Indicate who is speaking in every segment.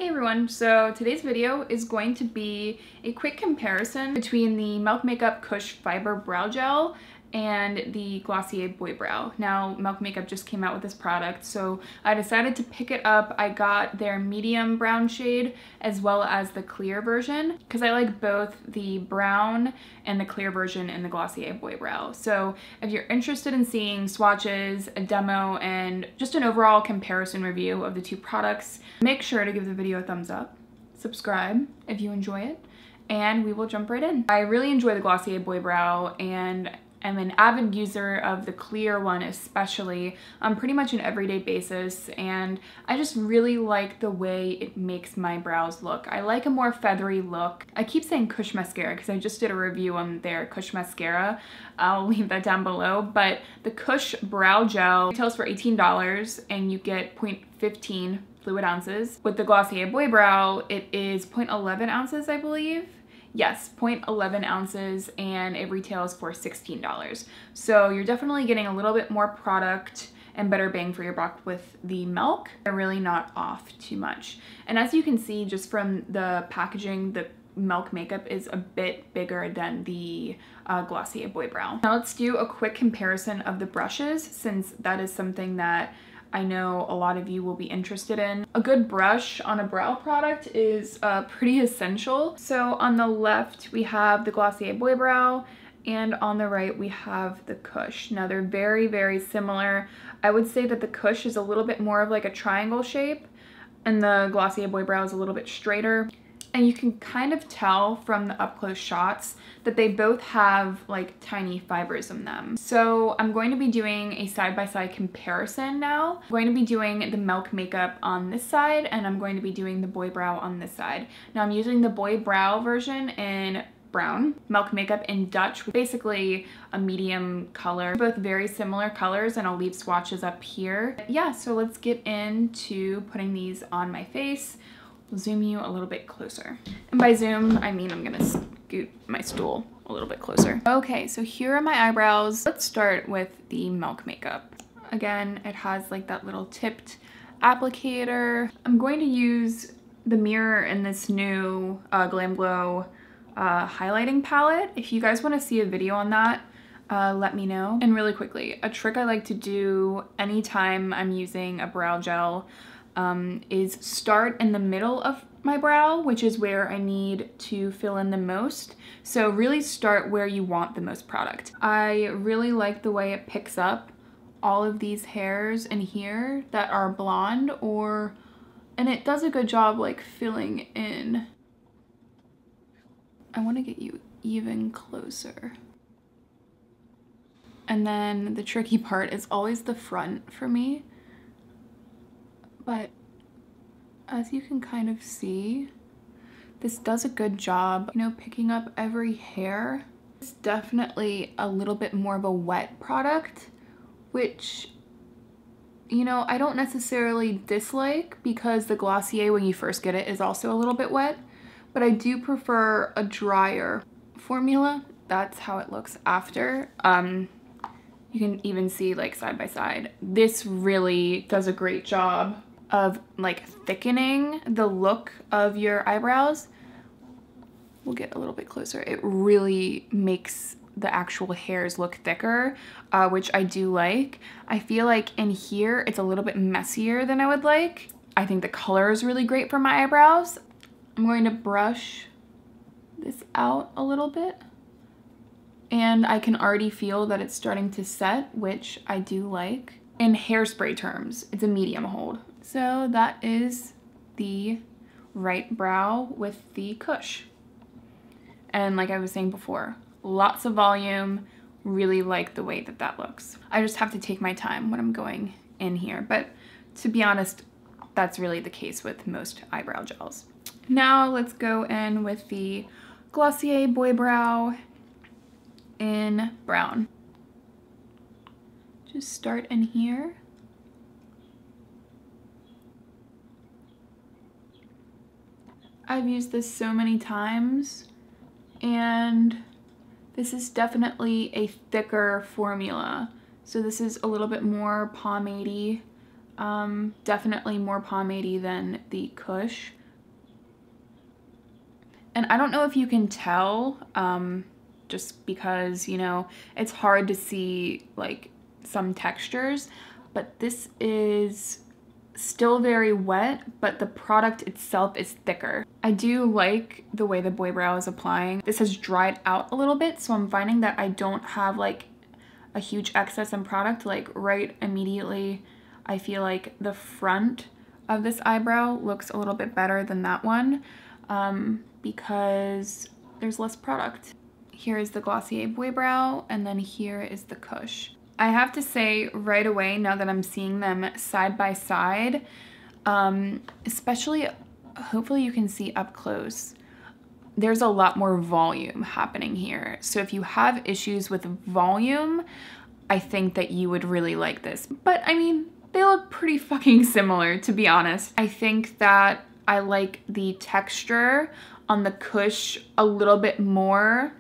Speaker 1: Hey everyone, so today's video is going to be a quick comparison between the Milk Makeup Kush Fiber Brow Gel and the Glossier Boy Brow. Now, Milk Makeup just came out with this product, so I decided to pick it up. I got their medium brown shade as well as the clear version because I like both the brown and the clear version in the Glossier Boy Brow. So if you're interested in seeing swatches, a demo, and just an overall comparison review of the two products, make sure to give the video a thumbs up, subscribe if you enjoy it, and we will jump right in. I really enjoy the Glossier Boy Brow, and I'm an avid user of the clear one especially on pretty much an everyday basis, and I just really like the way it makes my brows look. I like a more feathery look. I keep saying Kush Mascara because I just did a review on their Kush Mascara. I'll leave that down below, but the Kush Brow Gel retails for $18 and you get 0.15 fluid ounces. With the Glossier Boy Brow, it is 0.11 ounces, I believe. Yes, 0.11 ounces, and it retails for $16. So you're definitely getting a little bit more product and better bang for your buck with the Milk. They're really not off too much. And as you can see just from the packaging, the Milk makeup is a bit bigger than the Glossier Boy Brow. Now let's do a quick comparison of the brushes, since that is something that I know a lot of you will be interested in. A good brush on a brow product is pretty essential. So on the left we have the Glossier Boy Brow, and on the right we have the Kush. Now they're very, very similar. I would say that the Kush is a little bit more of like a triangle shape, and the Glossier Boy Brow is a little bit straighter. And you can kind of tell from the up-close shots that they both have like tiny fibers in them. So I'm going to be doing a side-by-side comparison now. I'm going to be doing the Milk makeup on this side, and I'm going to be doing the Boy Brow on this side. Now I'm using the Boy Brow version in brown, Milk makeup in Dutch, basically a medium color. Both very similar colors, and I'll leave swatches up here. Yeah, so let's get into putting these on my face. I'll zoom you a little bit closer. And by zoom, I mean I'm gonna scoot my stool a little bit closer. Okay, so here are my eyebrows. Let's start with the Milk makeup. Again, it has like that little tipped applicator. I'm going to use the mirror in this new Glam Glow highlighting palette. If you guys wanna see a video on that, let me know. And really quickly, a trick I like to do anytime I'm using a brow gel is start in the middle of my brow, which is where I need to fill in the most. So really start where you want the most product. I really like the way it picks up all of these hairs in here that are blonde, and it does a good job like filling in. I want to get you even closer. And then the tricky part is always the front for me. But as you can kind of see, this does a good job, you know, picking up every hair. It's definitely a little bit more of a wet product, which, you know, I don't necessarily dislike because the Glossier, when you first get it, is also a little bit wet, but I do prefer a drier formula. That's how it looks after. You can even see like side by side. This really does a great job of like thickening the look of your eyebrows. We'll get a little bit closer. It really makes the actual hairs look thicker, which I do like. I feel like in here it's a little bit messier than I would like. I think the color is really great for my eyebrows. I'm going to brush this out a little bit, and I can already feel that it's starting to set, which I do like. In hairspray terms, it's a medium hold. So that is the right brow with the Kush. And like I was saying before, lots of volume, really like the way that that looks. I just have to take my time when I'm going in here, but to be honest, that's really the case with most eyebrow gels. Now let's go in with the Glossier Boy Brow in brown. Just start in here. I've used this so many times, and this is definitely a thicker formula. So this is a little bit more pomade-y, definitely more pomade-y than the Kush. And I don't know if you can tell, just because, you know, it's hard to see like some textures, but this is still very wet, but the product itself is thicker. I do like the way the Boy Brow is applying. This has dried out a little bit, so I'm finding that I don't have like a huge excess in product. Like right immediately, I feel like the front of this eyebrow looks a little bit better than that one, because there's less product. Here is the Glossier Boy Brow, and then here is the Kush. I have to say right away, now that I'm seeing them side by side, especially, hopefully you can see up close, there's a lot more volume happening here. So if you have issues with volume, I think that you would really like this. But I mean, they look pretty fucking similar, to be honest. I think that I like the texture on the Kush a little bit more,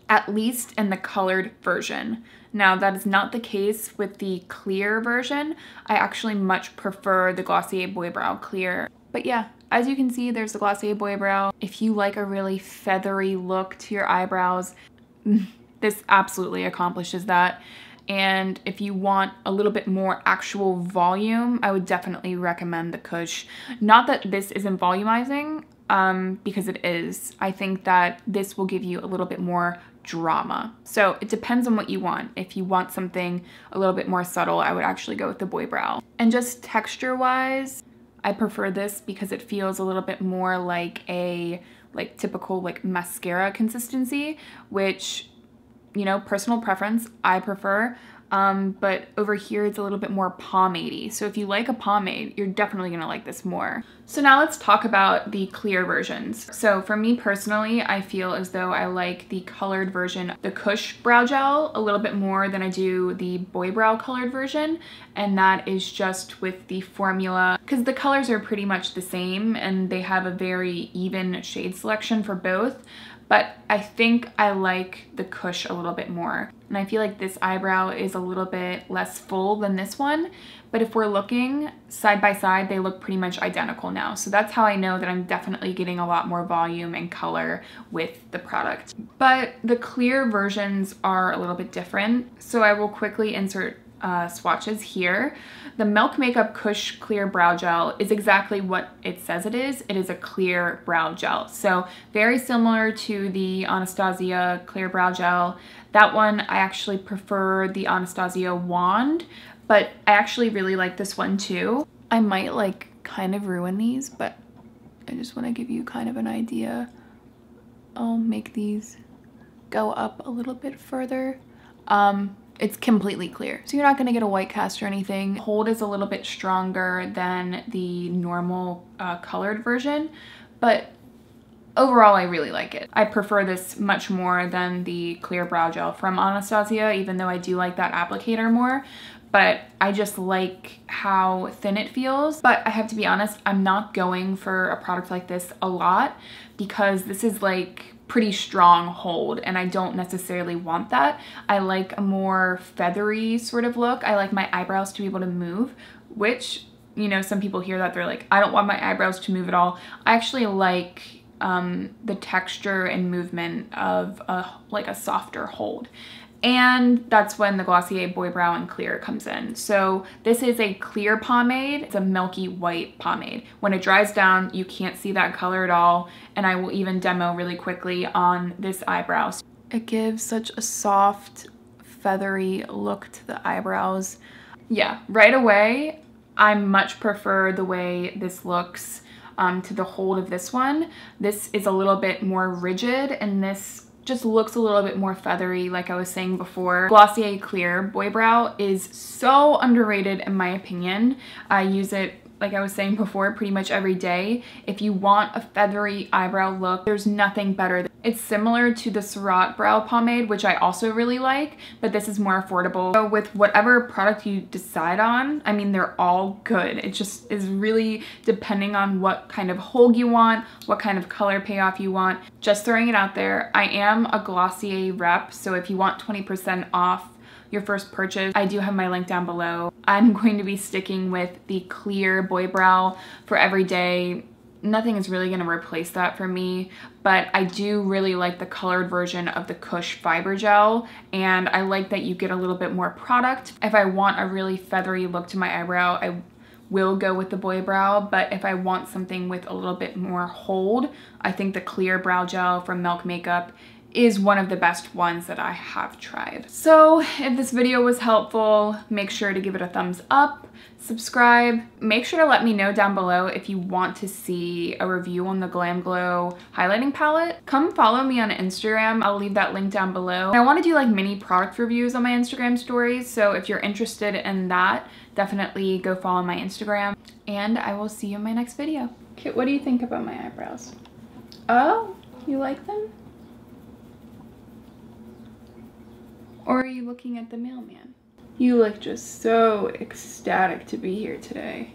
Speaker 1: at least in the colored version. Now, that is not the case with the clear version. I actually much prefer the Glossier Boy Brow Clear. But yeah, as you can see, there's the Glossier Boy Brow. If you like a really feathery look to your eyebrows, this absolutely accomplishes that. And if you want a little bit more actual volume, I would definitely recommend the Kush. Not that this isn't volumizing, because it is. I think that this will give you a little bit more drama. So it depends on what you want. If you want something a little bit more subtle, I would actually go with the Boy Brow. And just texture wise, I prefer this because it feels a little bit more like a typical mascara consistency, which, you know, personal preference, I prefer. But over here it's a little bit more pomade-y. So if you like a pomade, you're definitely gonna like this more. So now let's talk about the clear versions. So for me personally, I feel as though I like the colored version, the Kush brow gel, a little bit more than I do the Boy Brow colored version. And that is just with the formula, because the colors are pretty much the same and they have a very even shade selection for both. But I think I like the Kush a little bit more. And I feel like this eyebrow is a little bit less full than this one. But if we're looking side by side, they look pretty much identical now. So that's how I know that I'm definitely getting a lot more volume and color with the product. But the clear versions are a little bit different. So I will quickly insert swatches here. The Milk Makeup Kush Clear Brow Gel is exactly what it says it is. It is a clear brow gel. So very similar to the Anastasia Clear Brow Gel. That one, I actually prefer the Anastasia Wand, but I actually really like this one too. I might kind of ruin these, but I just want to give you kind of an idea. I'll make these go up a little bit further. It's completely clear, so you're not going to get a white cast or anything. Hold is a little bit stronger than the normal colored version, but overall I really like it. I prefer this much more than the clear brow gel from Anastasia, even though I do like that applicator more. But I just like how thin it feels. But I have to be honest, I'm not going for a product like this a lot because this is pretty strong hold and I don't necessarily want that. I like a more feathery sort of look. I like my eyebrows to be able to move, which, you know, some people hear that they're like, I don't want my eyebrows to move at all. I actually like the texture and movement of a softer hold. And that's when the Glossier Boy Brow and Clear comes in. So this is a clear pomade. It's a milky white pomade. When it dries down, you can't see that color at all. And I will even demo really quickly on this eyebrow. It gives such a soft, feathery look to the eyebrows. Yeah, right away, I much prefer the way this looks to the hold of this one. This is a little bit more rigid and this just looks a little bit more feathery, like I was saying before. Glossier Clear Boy Brow is so underrated in my opinion. I use it, like I was saying before, pretty much every day. If you want a feathery eyebrow look, there's nothing better. It's similar to the Surratt Brow Pomade, which I also really like, but this is more affordable. So with whatever product you decide on, I mean, they're all good. It just is really depending on what kind of hold you want, what kind of color payoff you want. Just throwing it out there, I am a Glossier rep, so if you want 20% off your first purchase, I do have my link down below. I'm going to be sticking with the clear Boy Brow for every day. nothing is really gonna replace that for me, but I do really like the colored version of the Kush fiber gel, and I like that you get a little bit more product. If I want a really feathery look to my eyebrow, I will go with the boy brow, but if I want something with a little bit more hold, I think the clear brow gel from Milk Makeup is one of the best ones that I have tried. So if this video was helpful, make sure to give it a thumbs up, subscribe. Make sure to let me know down below if you want to see a review on the Glam Glow highlighting palette. Come follow me on Instagram. I'll leave that link down below. And I want to do like mini product reviews on my Instagram stories, so if you're interested in that, definitely go follow my Instagram. And I will see you in my next video. Okay, what do you think about my eyebrows? Oh, you like them? Or are you looking at the mailman? You look just so ecstatic to be here today.